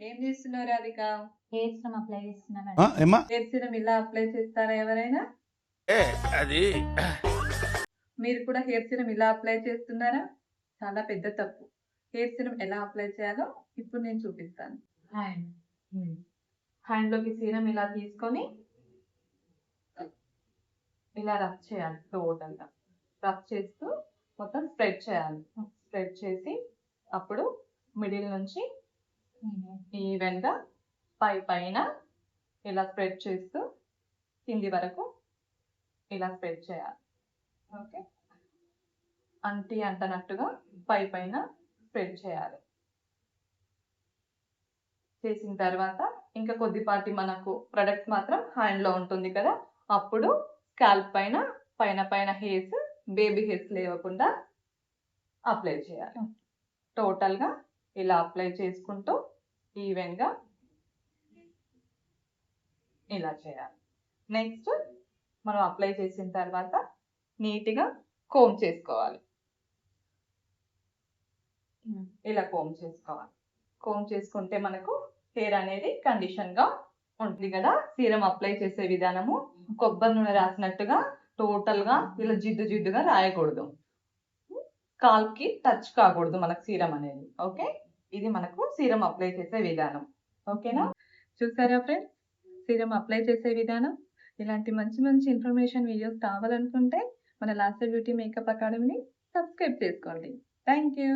ఏం చేస్తున్నారు Radhika? Hair serum apply చేస్తున్నాను. హెయిర్ సిరమ్ ఇలా అప్లై చేస్తారా ఎవరైనా? అది మీరు కూడా హెయిర్ సిరమ్ ఇలా అప్లై చేస్తున్నారా? చాలా పెద్ద తప్పు. హెయిర్ సిరమ్ ఎలా అప్లై చేయాలో ఇప్పుడు నేను చూపిస్తాను. హ్యాండ్లోకి సిరమ్ ఇలా తీసుకొని ఇలా రబ్ చేయాలి. టోటల్గా రబ్ చేస్తూ మొత్తం స్ప్రెడ్ చేయాలి. స్ప్రెడ్ చేసి అప్పుడు మిడిల్ నుంచి ఈవెన్గా పైన ఇలా స్ప్రెడ్ చేస్తూ కింది వరకు ఇలా స్ప్రెడ్ చేయాలి. ఓకే, అంటనట్టుగా పైన స్ప్రెడ్ చేయాలి. చేసిన తర్వాత ఇంకా కొద్దిపాటి మనకు ప్రొడక్ట్ మాత్రం హ్యాండ్లో ఉంటుంది కదా, అప్పుడు స్కాల్ప్ పైన హెయిర్స్, బేబీ హెయిర్స్ లేవకుండా అప్లై చేయాలి. టోటల్గా ఇలా అప్లై చేసుకుంటూ ఈవెన్గా ఇలా చేయాలి. నెక్స్ట్ మనం అప్లై చేసిన తర్వాత నీట్గా కోమ్ చేసుకోవాలి. ఇలా కోమ్ చేసుకోవాలి. కోమ్ చేసుకుంటే మనకు హెయిర్ అనేది కండిషన్గా ఉంటుంది కదా. సీరం అప్లై చేసే విధానము కొబ్బరి నూనె రాసినట్టుగా టోటల్గా ఇలా జిడ్డుగా రాయకూడదు. కాల్కి టచ్ కాకూడదు మనకు సీరం అనేది. ఓకే, ఇది మనకు సీరం అప్లై చేసే విధానం. ఓకేనా? చూసారా ఫ్రెండ్స్, సీరం అప్లై చేసే విధానం. ఇలాంటి మంచి ఇన్ఫర్మేషన్ వీడియోస్ కావాలనుకుంటే మన లాస్య బ్యూటీ మేకప్ అకాడమీని సబ్స్క్రైబ్ చేసుకోండి. Thank you.